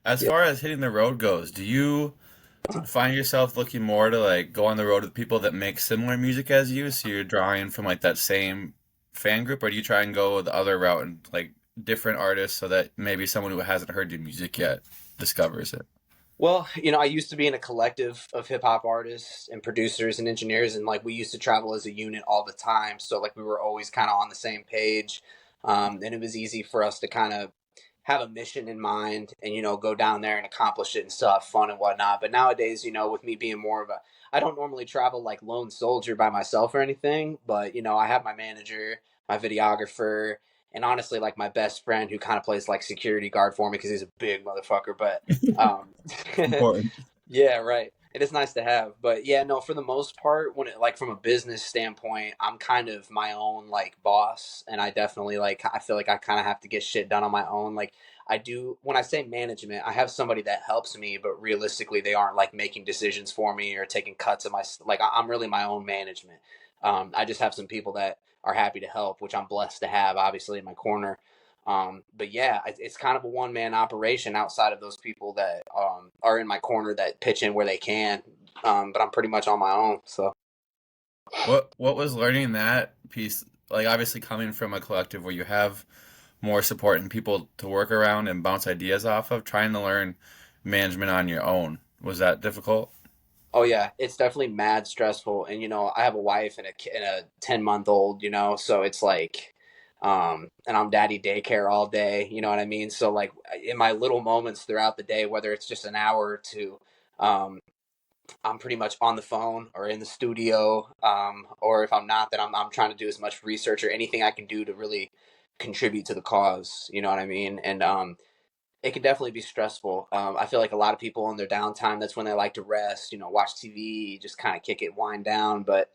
As Yeah. far as hitting the road goes, do you find yourself looking more to like go on the road with people that make similar music as you, so you're drawing from like that same fan group, or do you try and go the other route and like different artists so that maybe someone who hasn't heard your music yet discovers it? Well, I used to be in a collective of hip hop artists and producers and engineers, and like we used to travel as a unit all the time. So like we were always kind of on the same page, and it was easy for us to kind of have a mission in mind and go down there and accomplish it and still have fun and whatnot. But nowadays, with me being more of a, I don't normally travel like lone soldier by myself or anything, but I have my manager, my videographer, and honestly like my best friend who kind of plays like security guard for me because he's a big motherfucker. But um, Important. yeah, right. It is nice to have, but yeah, no. For the most part, when it like from a business standpoint, I'm kind of my own like boss, and I definitely like. I feel like I kind of have to get shit done on my own. Like I do when I say management, I have somebody that helps me, but realistically, they aren't like making decisions for me or taking cuts of my like. I'm really my own management. I just have some people that are happy to help, which I'm blessed to have, obviously in my corner. But yeah, it's kind of a one man operation outside of those people that are in my corner that pitch in where they can. But I'm pretty much on my own. So What was learning that piece like, obviously coming from a collective where you have more support and people to work around and bounce ideas off of, trying to learn management on your own. Was that difficult? oh yeah, it's definitely mad stressful. And I have a wife and a 10-month old. So it's like, and I'm daddy daycare all day. You know what I mean? So like in my little moments throughout the day, whether it's just an hour or two, um, I'm pretty much on the phone or in the studio, or if I'm not, then I'm trying to do as much research or anything I can do to really contribute to the cause. You know what I mean? And it can definitely be stressful. I feel like a lot of people in their downtime, that's when they like to rest, watch TV, just kind of kick it, wind down. But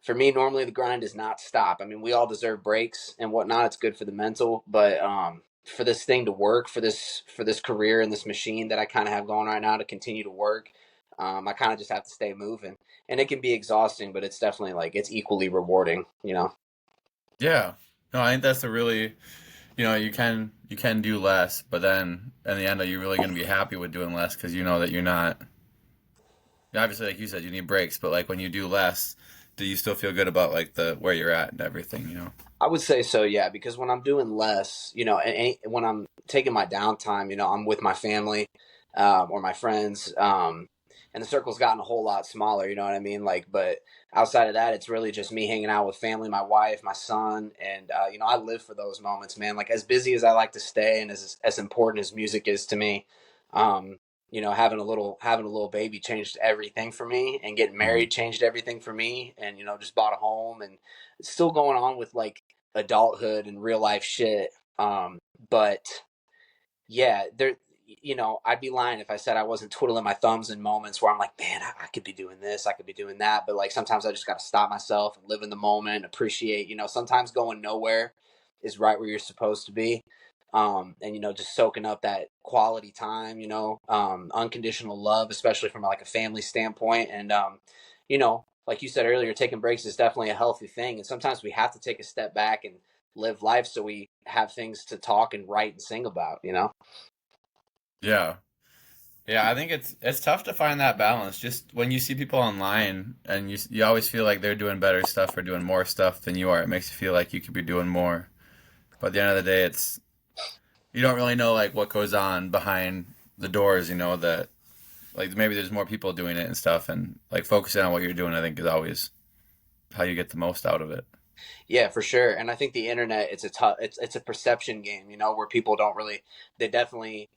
for me, normally the grind does not stop. I mean, we all deserve breaks and whatnot. It's good for the mental, but for this thing to work, for this career and this machine that I kind of have going right now to continue to work, I kind of just have to stay moving. And it can be exhausting, but it's definitely like it's equally rewarding. Yeah. No, I think that's a really, you can do less, but then in the end, are you really going to be happy with doing less because you know that you're not, obviously, like you said, you need breaks, but like when you do less, do you still feel good about like the where you're at and everything, you know? I would say so, yeah, because when I'm doing less, and when I'm taking my downtime, I'm with my family, or my friends, and the circle's gotten a whole lot smaller. You know what I mean? Like, but outside of that, it's really just me hanging out with family, my wife, my son, and I live for those moments, man. Like, as busy as I like to stay, and as important as music is to me, um, having a little baby changed everything for me, and getting Mhm. married changed everything for me, and just bought a home and still going on with like adulthood and real life shit. But yeah, I'd be lying if I said I wasn't twiddling my thumbs in moments where I'm like, man, I could be doing this, I could be doing that. But like sometimes I just got to stop myself and live in the moment, appreciate, sometimes going nowhere is right where you're supposed to be. And just soaking up that quality time, unconditional love, especially from like a family standpoint. And, like you said earlier, taking breaks is definitely a healthy thing. And sometimes we have to take a step back and live life so we have things to talk and write and sing about. Yeah. Yeah, I think it's tough to find that balance. Just when you see people online and you always feel like they're doing better stuff or doing more stuff than you are, it makes you feel like you could be doing more. But at the end of the day, it's you don't really know like what goes on behind the doors, that like maybe there's more people doing it and stuff, and like focusing on what you're doing, I think is always how you get the most out of it. Yeah, for sure. And I think the internet, it's a perception game, where people don't really, they definitely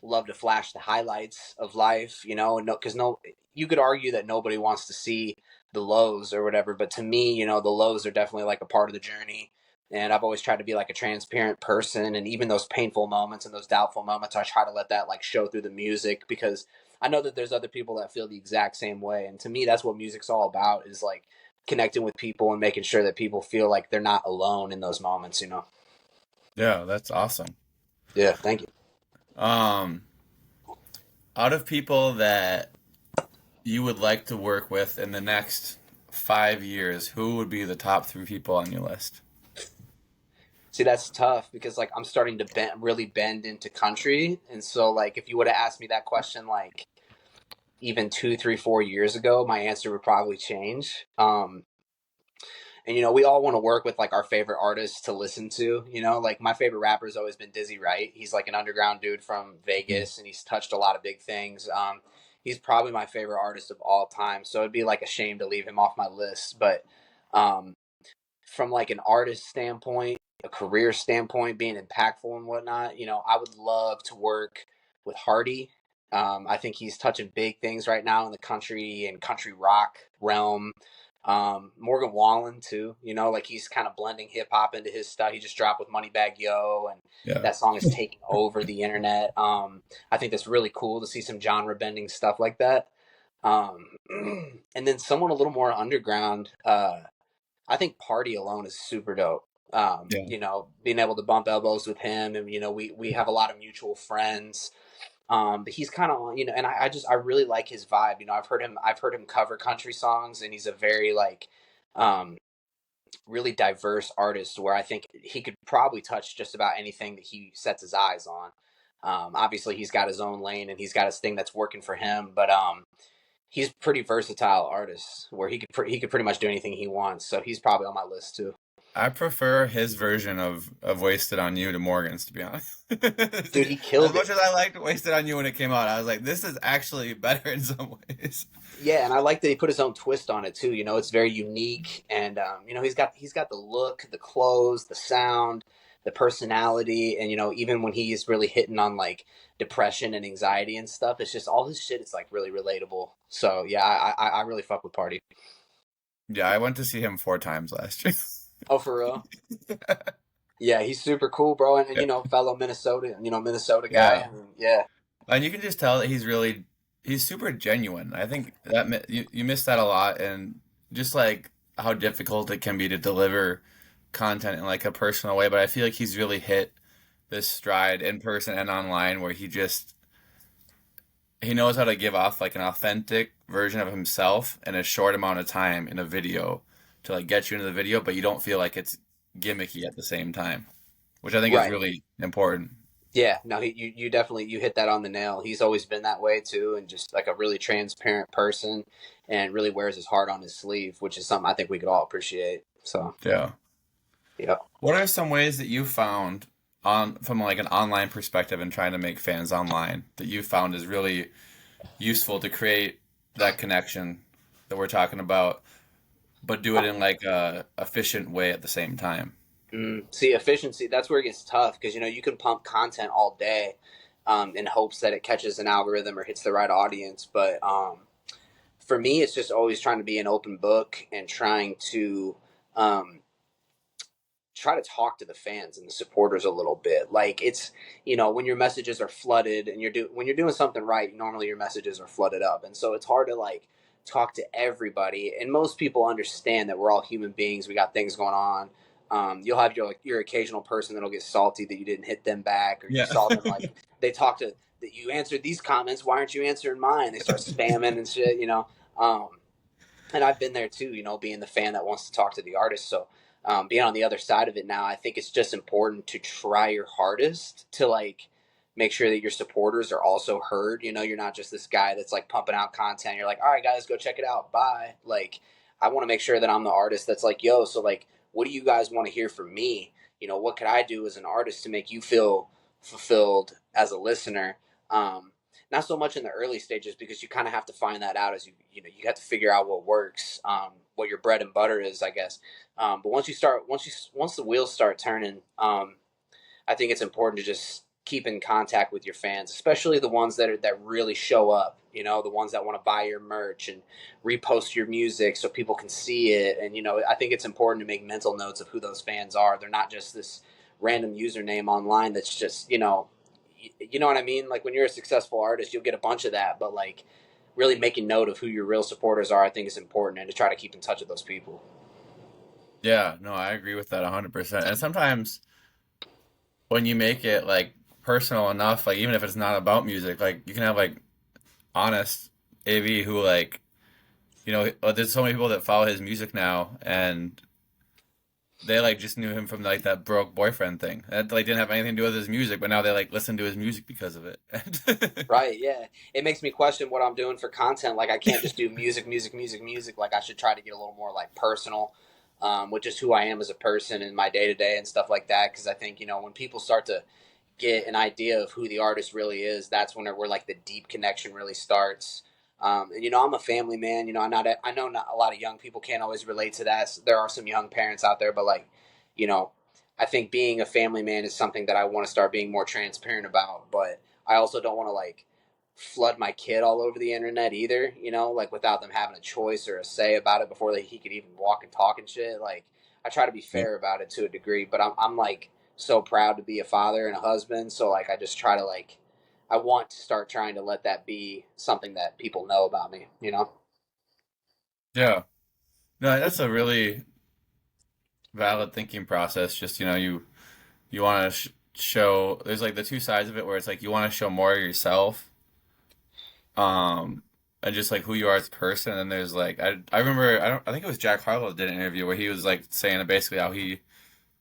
love to flash the highlights of life, and no, because no, you could argue that nobody wants to see the lows or whatever, but to me, the lows are definitely like a part of the journey. And I've always tried to be like a transparent person, and even those painful moments and those doubtful moments, I try to let that like show through the music because I know that there's other people that feel the exact same way. And to me, that's what music's all about is like connecting with people and making sure that people feel like they're not alone in those moments. Yeah, that's awesome. Yeah, thank you. Um, Out of people that you would like to work with in the next 5 years, who would be the top three people on your list? See, that's tough because like I'm starting to really bend into country, and so like if you would have asked me that question like even 2, 3, 4 years ago, my answer would probably change. And we all want to work with like our favorite artists to listen to. Like my favorite rapper has always been Dizzy Wright. He's like an underground dude from Mm. Vegas, and he's touched a lot of big things. He's probably my favorite artist of all time, so it'd be like a shame to leave him off my list. But um, from like an artist standpoint, a career standpoint, being impactful and whatnot, I would love to work with Hardy. I think he's touching big things right now in the country and country rock realm. Morgan Wallen too, like he's kind of blending hip hop into his stuff. He just dropped with Moneybag Yo, and Yeah. that song is taking over the internet. I think that's really cool to see some genre bending stuff like that. Um, and then someone a little more underground. I think Party alone is super dope. Yeah. Being able to bump elbows with him, and we have a lot of mutual friends. But he's kind of and I really like his vibe. I've heard him cover country songs, and he's a very like um, really diverse artist. Where I think he could probably touch just about anything that he sets his eyes on. Obviously, he's got his own lane, and he's got his thing that's working for him. But he's a pretty versatile artist where he could pretty much do anything he wants. So he's probably on my list too. I prefer his version of Wasted on You to Morgan's, to be honest. Dude, he As killed much it. as I liked Wasted on You when it came out, I was like, this is actually better in some ways. Yeah, and I like that he put his own twist on it too. It's very unique, and he's got the look, the clothes, the sound, the personality, and even when he's really hitting on like depression and anxiety and stuff, it's just all his shit is like really relatable. So yeah, I really fuck with Party. Yeah, I went to see him 4 times last year. Oh, for real? Yeah, he's super cool, bro, and Yeah. fellow Minnesota, Minnesota guy. Yeah. I mean, yeah, And you can just tell that he's super genuine. I think that you miss that a lot, and just like how difficult it can be to deliver content in like a personal way. But I feel like he's really hit this stride in person and online where he knows how to give off like an authentic version of himself in a short amount of time in a video to like get you into the video, but you don't feel like it's gimmicky at the same time, which I think is right. really important. Yeah, no, you definitely you hit that on the nail. He's always been that way too, and just like a really transparent person, and really wears his heart on his sleeve, which is something I think we could all appreciate. So, Yeah. yeah. What are some ways that you found on from like an online perspective and trying to make fans online that you found is really useful to create that connection that we're talking about, but do it in like a efficient way at the same time? See, efficiency, that's where it gets tough because you can pump content all day, in hopes that it catches an algorithm or hits the right audience. But for me, it's just always trying to be an open book and trying to um, try to talk to the fans and the supporters a little bit. Like it's when your messages are flooded and when you're doing something right, normally your messages are flooded up, and so it's hard to like talk to everybody. And most people understand that we're all human beings. We got things going on. You'll have your occasional person that'll get salty that you didn't hit them back, or you Yeah. saw them like they talked to that you answered these comments. Why aren't you answering mine? They start spamming and shit. Um, and I've been there too, being the fan that wants to talk to the artist. So being on the other side of it now, I think it's just important to try your hardest to like make sure that your supporters are also heard. You're not just this guy that's like pumping out content. You're like, all right, guys, go check it out. Bye. Like, I want to make sure that I'm the artist that's like, yo, so like, what do you guys want to hear from me? What could I do as an artist to make you feel fulfilled as a listener? Um, Not so much in the early stages because you kind of have to find that out as you have to figure out what works, what your bread and butter is, I guess. But once the wheels start turning, I think it's important to just keep in contact with your fans, especially the ones that really show up. The ones that want to buy your merch and repost your music so people can see it. And I think it's important to make mental notes of who those fans are. They're not just this random username online that's just you know what I mean. Like when you're a successful artist, you'll get a bunch of that, but like really making note of who your real supporters are, I think is important, and to try to keep in touch with those people. Yeah, no, I agree with that 100%. And sometimes when you make it like personal enough, like even if it's not about music, like you can have like honest AV who like, there's so many people that follow his music now, and they like just knew him from like that broke boyfriend thing. That like didn't have anything to do with his music, but now they like listen to his music because of it. Right, yeah. It makes me question what I'm doing for content. Like I can't just do music, music, music, music. Like I should try to get a little more like personal, with just who I am as a person in my day to day and stuff like that. Because I think when people start to get an idea of who the artist really is, that's when where like the deep connection really starts. And I'm a family man. I know not a lot of young people can't always relate to that. There are some young parents out there, but like, you know, I think being a family man is something that I want to start being more transparent about. But I also don't want to like flood my kid all over the internet either. Like without them having a choice or a say about it before he could even walk and talk and shit. Like I try to be fair about it to a degree, but I'm like so proud to be a father and a husband. So like I just try to like I want to start trying to let that be something that people know about me. Yeah. No, that's a really valid thinking process. Just, you want to show there's like the two sides of it where it's like you want to show more of yourself, um, and just like who you are as a person. And there's like I remember I think it was Jack Harlow did an interview where he was like saying basically how he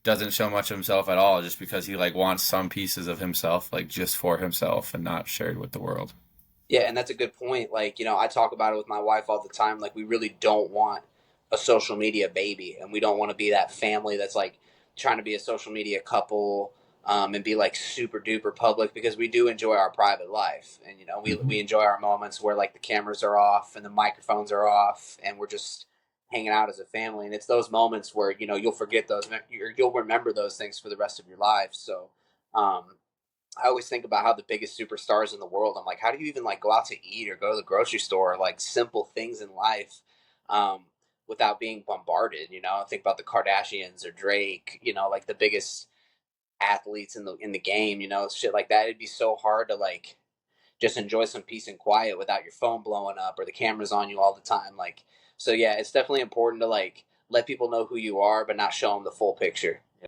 doesn't show much of himself at all just because he like wants some pieces of himself like just for himself and not shared with the world. Yeah, and that's a good point. Like, I talk about it with my wife all the time. Like, we really don't want a social media baby, and we don't want to be that family that's like trying to be a social media couple, and be like super duper public because we do enjoy our private life, and we Hmm. enjoy our moments where like the cameras are off and the microphones are off, and we're just hanging out as a family. And it's those moments where you'll forget those, you'll remember those things for the rest of your life. So. I always think about how the biggest superstars in the world. I'm like, how do you even like go out to eat or go to the grocery store? Like simple things in life, um, without being bombarded. I think about the Kardashians or Drake. Like the biggest athletes in the game. Shit like that. It'd be so hard to like just enjoy some peace and quiet without your phone blowing up or the cameras on you all the time. Like, so yeah, it's definitely important to like let people know who you are, but not show them the full picture.